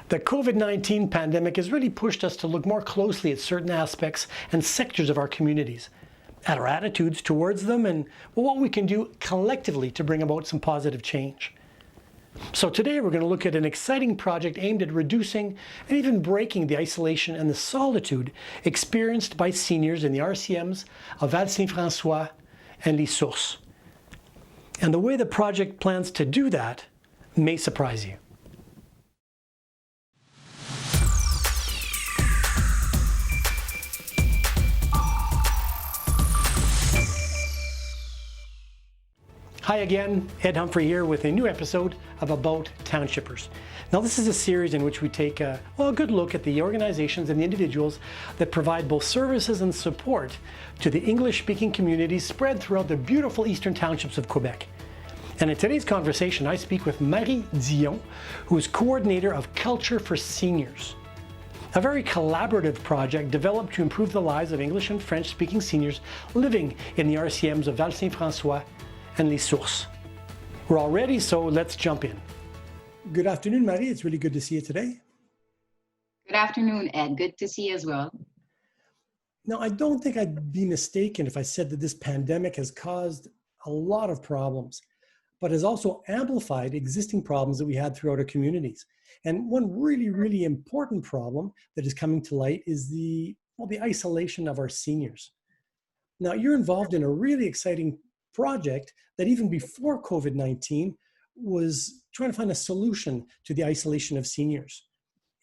The COVID-19 pandemic has really pushed us to look more closely at certain aspects and sectors of our communities, at our attitudes towards them, and what we can do collectively to bring about some positive change. So today we're going to look at an exciting project aimed at reducing and even breaking the isolation and the solitude experienced by seniors in the RCMs of Val-Saint-François and Les Sources. And the way the project plans to do that may surprise you. Hi again, Ed Humphrey here with a new episode of About Townshippers. Now this is a series in which we take a good look at the organizations and the individuals that provide both services and support to the English-speaking communities spread throughout the beautiful eastern townships of Quebec. And in today's conversation, I speak with Marie Dion, who is coordinator of Culture for Seniors, a very collaborative project developed to improve the lives of English and French-speaking seniors living in the RCMs of Val-Saint-François and Les Sources. We're all ready, so let's jump in. Good afternoon, Marie. It's really good to see you today. Good afternoon, Ed. Good to see you as well. Now, I don't think I'd be mistaken if I said that this pandemic has caused a lot of problems, but has also amplified existing problems that we had throughout our communities. And one really important problem that is coming to light is the isolation of our seniors. Now, you're involved in a really exciting project that even before COVID-19 was trying to find a solution to the isolation of seniors.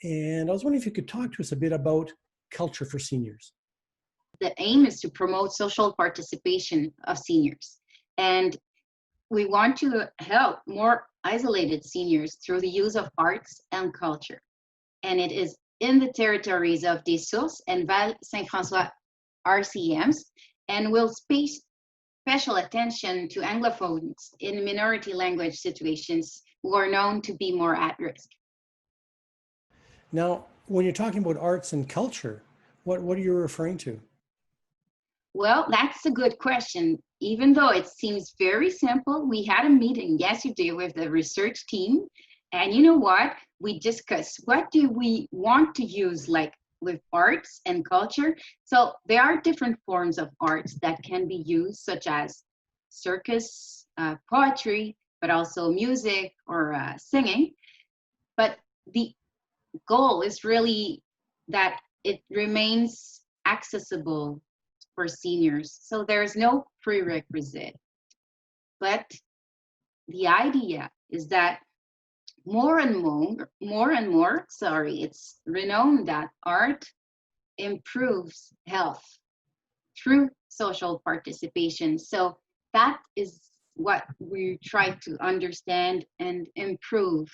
And I was wondering if you could talk to us a bit about Culture for Seniors. The aim is to promote social participation of seniors. And we want to help more isolated seniors through the use of arts and culture. And it is in the territories of Les Sources and Val-Saint-François RCMs, and will special attention to Anglophones in minority language situations who are known to be more at risk. Now, when you're talking about arts and culture, what are you referring to? Well, that's a good question. Even though it seems very simple, we had a meeting yesterday with the research team, and you know what? We discussed what do we want to use, like with arts and culture. So there are different forms of arts that can be used, such as circus, poetry, but also music or singing. But the goal is really that it remains accessible for seniors. So there's no prerequisite. But the idea is that more and more, it's renowned that art improves health through social participation. So that is what we try to understand and improve.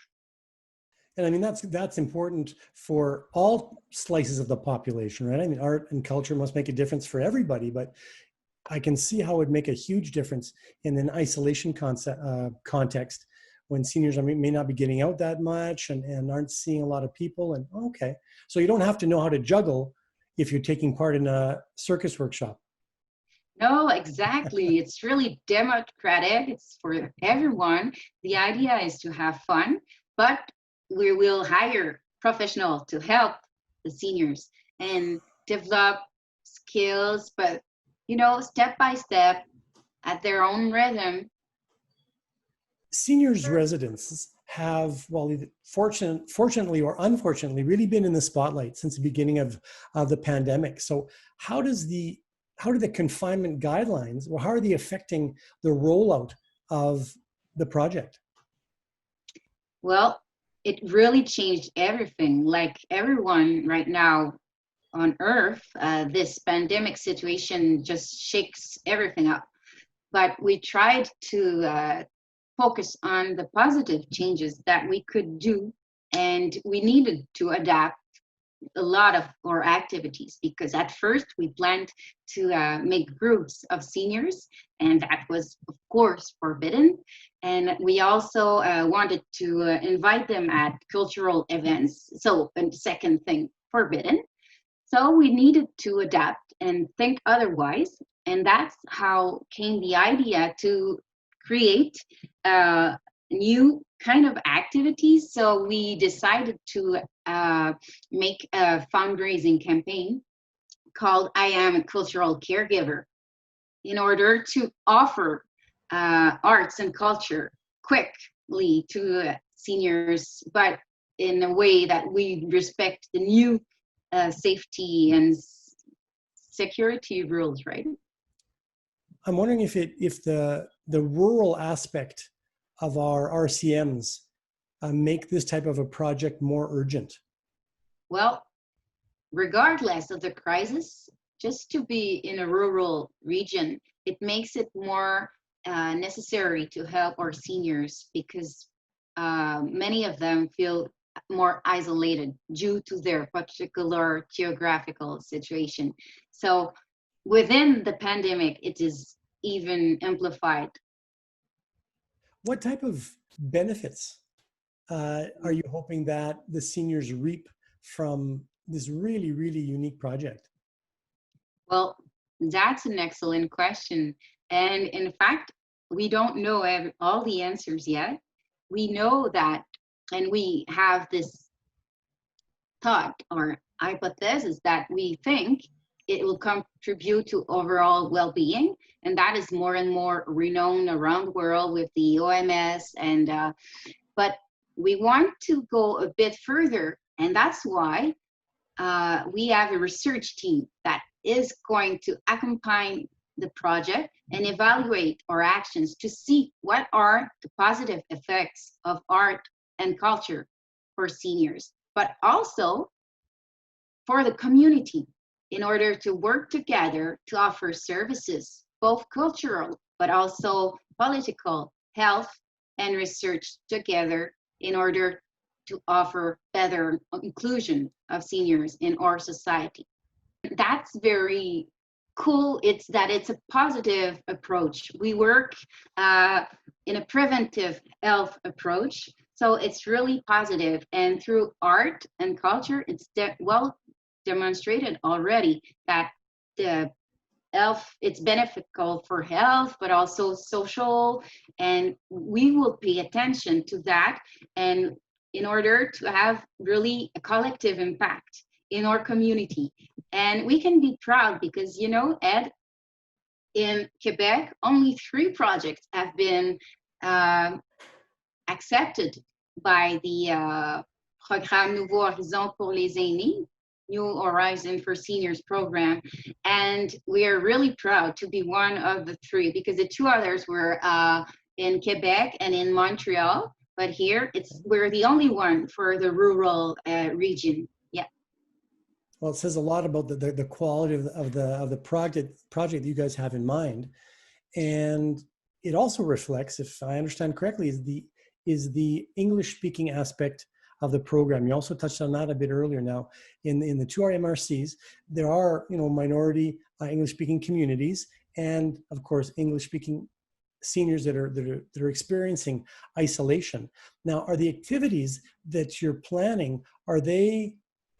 And I mean, that's important for all slices of the population, right? I mean, art and culture must make a difference for everybody, but I can see how it would make a huge difference in an isolation context, when seniors may not be getting out that much and aren't seeing a lot of people. And okay, so you don't have to know how to juggle if you're taking part in a circus workshop. No, exactly. It's really democratic. It's for everyone. The idea is to have fun, but we will hire professionals to help the seniors and develop skills, but step by step at their own rhythm. Seniors residences have, fortunately or unfortunately, really been in the spotlight since the beginning of the pandemic. So how do the confinement guidelines, or how are they affecting the rollout of the project? Well, it really changed everything. Like everyone right now on Earth, this pandemic situation just shakes everything up. But we tried to focus on the positive changes that we could do, and we needed to adapt a lot of our activities, because at first we planned to make groups of seniors, and that was of course forbidden. And we also wanted to invite them at cultural events. So, and second thing, forbidden. So we needed to adapt and think otherwise, and that's how came the idea to create new kind of activities. So we decided to make a fundraising campaign called I Am a Cultural Caregiver, in order to offer arts and culture quickly to seniors, but in a way that we respect the new safety and security rules, right? I'm wondering if the rural aspect of our RCMs make this type of a project more urgent. Well, regardless of the crisis, just to be in a rural region, it makes it more necessary to help our seniors, because many of them feel more isolated due to their particular geographical situation. So within the pandemic, it is even amplified. What type of benefits are you hoping that the seniors reap from this really, really unique project? Well, that's an excellent question. And in fact, we don't know all the answers yet. We know that, and we have this thought or hypothesis that we think it will contribute to overall well-being, and that is more and more renowned around the world with the OMS. And but we want to go a bit further, and that's why we have a research team that is going to accompany the project and evaluate our actions to see what are the positive effects of art and culture for seniors, but also for the community, in order to work together to offer services, both cultural, but also political, health, and research together, in order to offer better inclusion of seniors in our society. That's very cool. It's a positive approach. We work in a preventive health approach, so it's really positive. And through art and culture, it's well demonstrated already that the health, it's beneficial for health, but also social, and we will pay attention to that, and in order to have really a collective impact in our community. And we can be proud because, you know, Ed, in Quebec, only 3 projects have been accepted by the Programme Nouveau Horizon pour les Aînés, New Horizon for Seniors program. And we are really proud to be one of the 3, because the 2 others were in Quebec and in Montreal. But here, we're the only one for the rural region. Yeah. Well, it says a lot about the quality of the project that you guys have in mind, and it also reflects, if I understand correctly, is the English speaking aspect of the program. You also touched on that a bit earlier. Now, in the 2 RMRCs, there are, you know, minority English speaking communities, and of course English speaking seniors that are experiencing isolation. Now, are the activities that you're planning, are they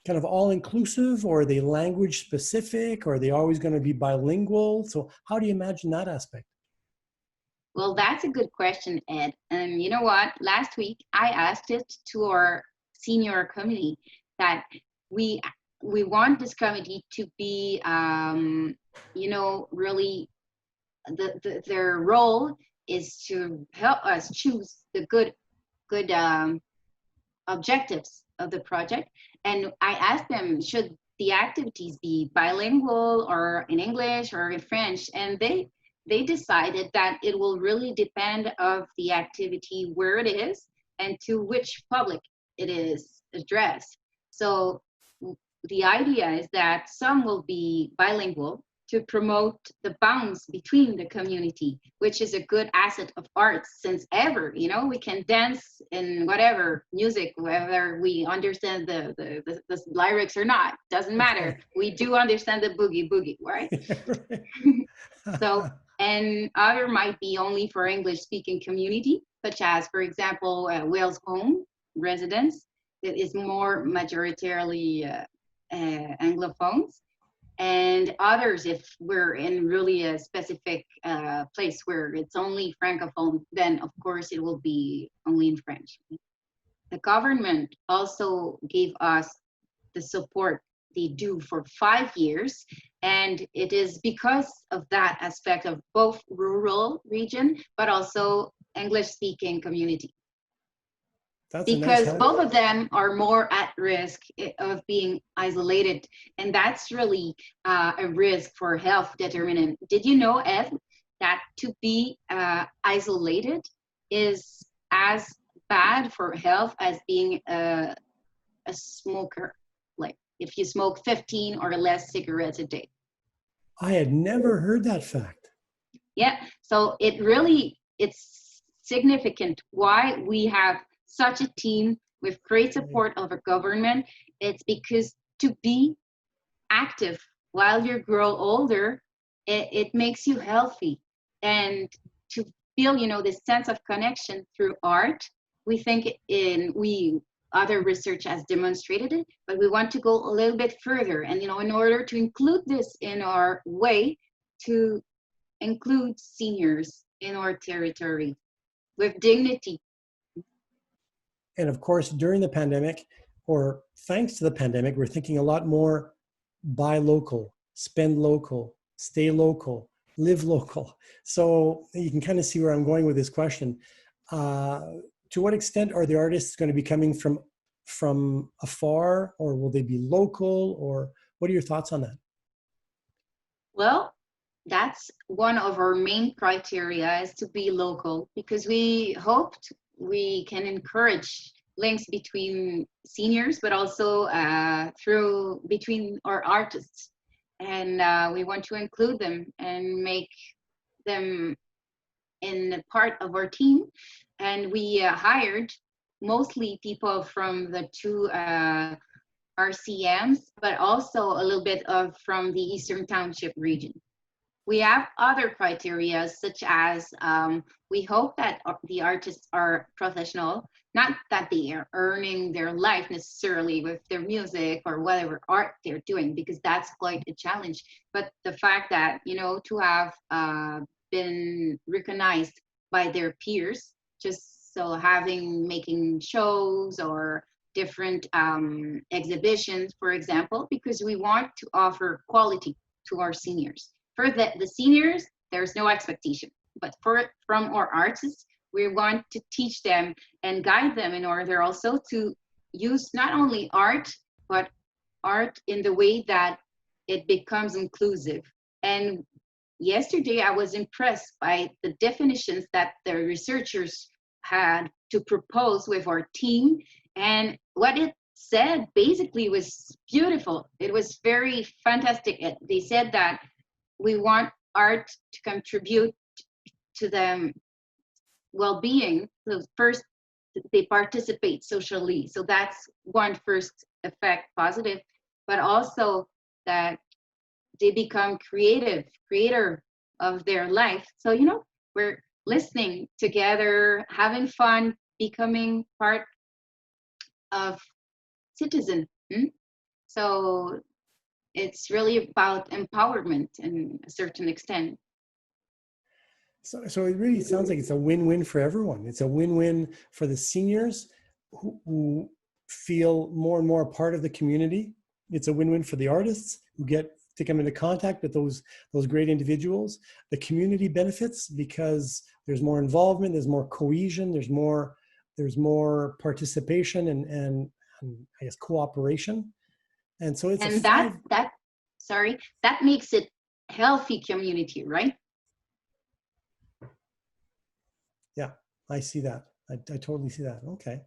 kind of all inclusive, or are they language specific, or are they always going to be bilingual? So how do you imagine that aspect? Well, that's a good question, Ed. And you know what? Last week, I asked it to our senior committee that we want this committee to be, you know, really their role is to help us choose the good objectives of the project. And I asked them, should the activities be bilingual or in English or in French? And they decided that it will really depend of the activity, where it is, and to which public it is addressed. So the idea is that some will be bilingual to promote the bonds between the community, which is a good asset of arts, since ever, you know, we can dance in whatever music, whether we understand the lyrics or not, doesn't matter. We do understand the boogie boogie, right? So, and other might be only for English speaking community, such as, for example, Wales Home residents, that is more majoritarily Anglophones. and others, if we're in really a specific place where it's only francophone, then of course it will be only in French. The government also gave us the support they do for 5 years, and it is because of that aspect of both rural region but also English speaking community, That's a nice because help. both of them are more at risk of being isolated, and that's really a risk for health determinant. Did you know, Ed, that to be isolated is as bad for health as being a smoker, like if you smoke 15 or less cigarettes a day? I had never heard that fact. Yeah, so it's significant why we have such a team with great support of a government. It's because to be active while you grow older, it makes you healthy, and to feel, this sense of connection through art. We think we other research has demonstrated it, but we want to go a little bit further, and in order to include this in our way to include seniors in our territory with dignity. And of course, during the pandemic, or thanks to the pandemic, we're thinking a lot more buy local, spend local, stay local, live local. So you can kind of see where I'm going with this question. To what extent are the artists going to be coming from afar, or will they be local, or what are your thoughts on that? Well, that's one of our main criteria, is to be local, because we hoped we can encourage links between seniors, but also between our artists. And we want to include them and make them in a part of our team. And we hired mostly people from the two RCMs, but also a little bit from the Eastern Township region. We have other criteria, such as we hope that the artists are professional, not that they are earning their life necessarily with their music or whatever art they're doing, because that's quite a challenge. But the fact that, to have been recognized by their peers, just so making shows or different exhibitions, for example, because we want to offer quality to our seniors. For the seniors, there's no expectation, but from our artists, we want to teach them and guide them in order also to use not only art, but art in the way that it becomes inclusive. And yesterday, I was impressed by the definitions that the researchers had to propose with our team. And what it said basically was beautiful. It was very fantastic. They said that we want art to contribute to the well-being. So first, they participate socially. So that's one first effect, positive, but also that they become creator of their life. So, we're listening together, having fun, becoming part of citizen. So it's really about empowerment in a certain extent. So it really sounds like it's a win-win for everyone. It's a win-win for the seniors who feel more and more a part of the community. It's a win-win for the artists who get to come into contact with those great individuals. The community benefits because there's more involvement, there's more cohesion, there's more participation and I guess cooperation. And so it's that makes it healthy community, right? Yeah, I see that. I totally see that. Okay.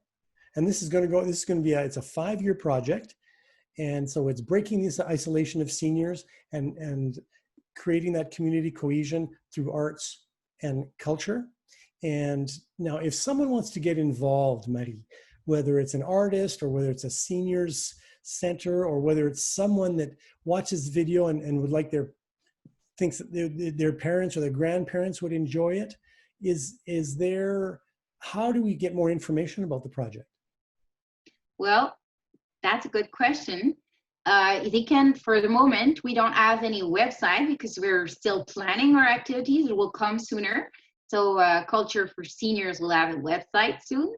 And this is going to be it's a 5-year project. And so it's breaking this isolation of seniors and creating that community cohesion through arts and culture. And now if someone wants to get involved, Marie, whether it's an artist or whether it's a seniors center or whether it's someone that watches the video and would like thinks that their parents or their grandparents would enjoy it, how do we get more information about the project? Well, that's a good question. They can, for the moment, we don't have any website because we're still planning our activities. It will come sooner. So Culture for Seniors will have a website soon.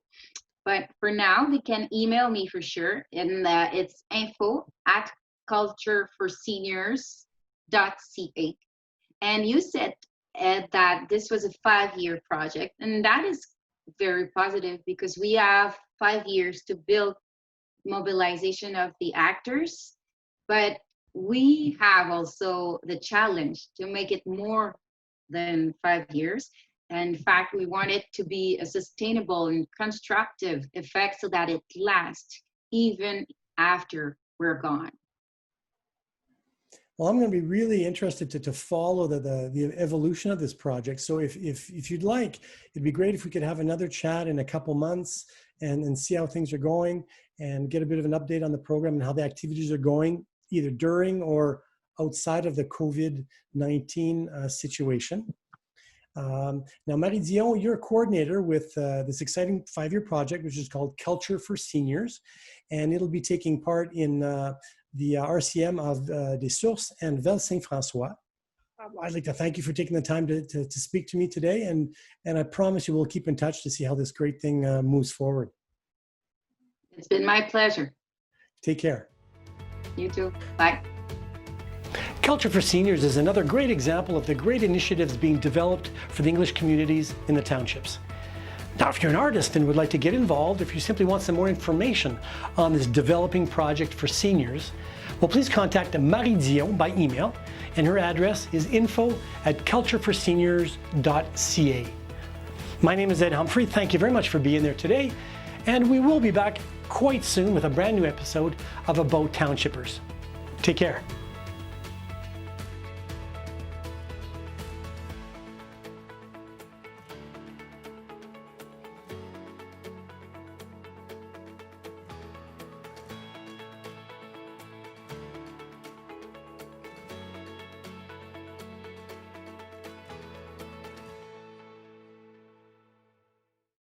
But for now, they can email me for sure. And it's info@cultureforseniors.ca. And you said, Ed, that this was a 5-year project. And that is very positive because we have 5 years to build mobilization of the actors, but we have also the challenge to make it more than 5 years. And in fact, we want it to be a sustainable and constructive effect so that it lasts even after we're gone. Well, I'm going to be really interested to follow the evolution of this project. So if you'd like, it'd be great if we could have another chat in a couple months and see how things are going and get a bit of an update on the program and how the activities are going, either during or outside of the COVID-19 situation. Now, Marie-Dion, you're a coordinator with this exciting 5-year project, which is called Culture for Seniors, and it'll be taking part in the RCM of des Sources and Val-Saint-François. I'd like to thank you for taking the time to speak to me today, and I promise you we'll keep in touch to see how this great thing moves forward. It's been my pleasure. Take care. You too. Bye. Culture for Seniors is another great example of the great initiatives being developed for the English communities in the townships. Now, if you're an artist and would like to get involved, if you simply want some more information on this developing project for seniors, well, please contact Marie-Dion by email, and her address is info@cultureforseniors.ca. My name is Ed Humphrey. Thank you very much for being there today, and we will be back quite soon with a brand new episode of About Townshippers. Take care.